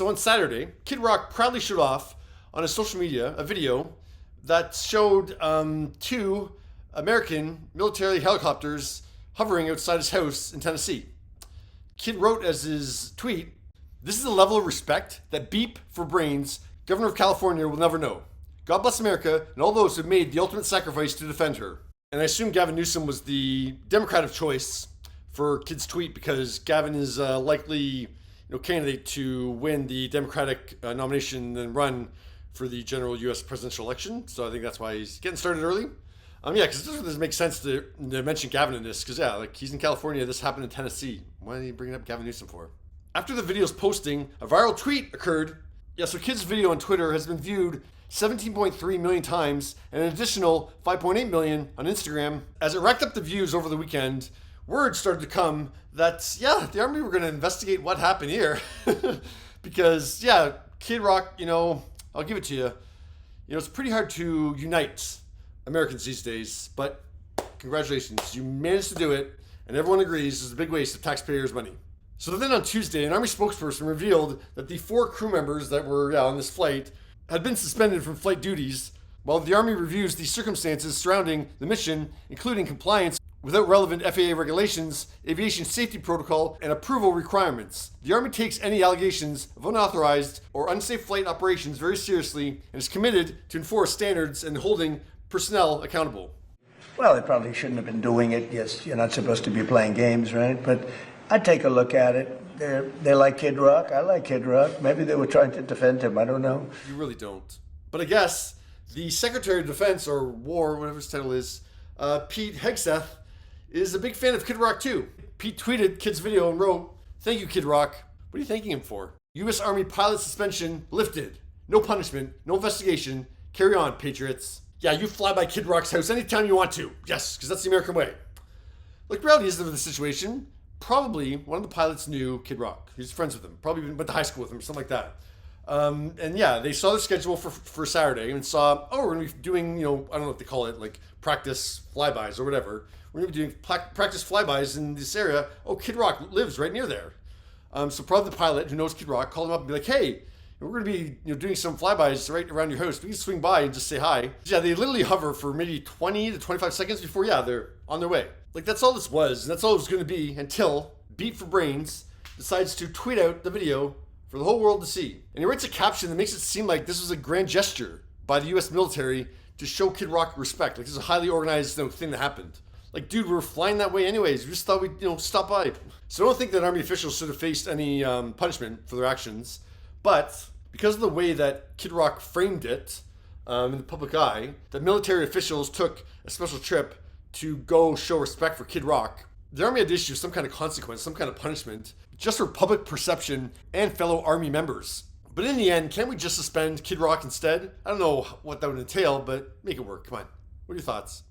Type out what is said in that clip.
So on Saturday, Kid Rock proudly showed off on his social media a video that showed two American military helicopters hovering outside his house in Tennessee. Kid wrote as his tweet, "This is a level of respect that Beep for Brains, Governor of California, will never know. God bless America and all those who made the ultimate sacrifice to defend her." And I assume Gavin Newsom was the Democratic choice for Kid's tweet because Gavin is likely candidate to win the Democratic nomination and run for the general U.S. presidential election. So I think that's why he's getting started early. Because it doesn't make sense to mention Gavin in this because, he's in California. This happened in Tennessee. Why are you bringing up Gavin Newsom for? After the video's posting, a viral tweet occurred. So Kid's video on Twitter has been viewed 17.3 million times and an additional 5.8 million on Instagram. As it racked up the views over the weekend, word started to come that, the Army were going to investigate what happened here. Because, Kid Rock, I'll give it to you. It's pretty hard to unite Americans these days, but congratulations, you managed to do it, and everyone agrees this is a big waste of taxpayers' money. So then on Tuesday, an Army spokesperson revealed that the 4 crew members that were on this flight had been suspended from flight duties while the Army reviews the circumstances surrounding the mission, including compliance without relevant FAA regulations, aviation safety protocol, and approval requirements. The Army takes any allegations of unauthorized or unsafe flight operations very seriously and is committed to enforce standards and holding personnel accountable. Well, they probably shouldn't have been doing it. Yes, you're not supposed to be playing games, right? But I'd take a look at it. They like Kid Rock. I like Kid Rock. Maybe they were trying to defend him. I don't know. You really don't. But I guess the Secretary of Defense, or War, whatever his title is, Pete Hegseth, is a big fan of Kid Rock too. Pete tweeted Kid's video and wrote, "Thank you, Kid Rock." What are you thanking him for? U.S. Army pilot suspension lifted. No punishment, no investigation. Carry on, patriots. You fly by Kid Rock's house anytime you want to. Yes, because that's the American way. The reality is of the situation, probably one of the pilots knew Kid Rock. He was friends with him. Probably went to high school with him or something like that. They saw the schedule for Saturday and saw, we're going to be doing, I don't know what they call it, like practice flybys or whatever. We're going to be doing practice flybys in this area. Kid Rock lives right near there. So probably the pilot who knows Kid Rock called him up and be like, "Hey, we're going to be doing some flybys right around your house. We can swing by and just say hi." They literally hover for maybe 20 to 25 seconds before, they're on their way. That's all this was. And that's all it was going to be until Beat for Brains decides to tweet out the video for the whole world to see. And he writes a caption that makes it seem like this was a grand gesture by the U.S. military to show Kid Rock respect. This is a highly organized thing that happened. Dude, we were flying that way anyways. We just thought we'd, stop by. So I don't think that Army officials should have faced any punishment for their actions. But because of the way that Kid Rock framed it in the public eye, that military officials took a special trip to go show respect for Kid Rock, the Army had to issue some kind of consequence, some kind of punishment, just for public perception and fellow Army members. But in the end, can't we just suspend Kid Rock instead? I don't know what that would entail, but make it work. Come on. What are your thoughts?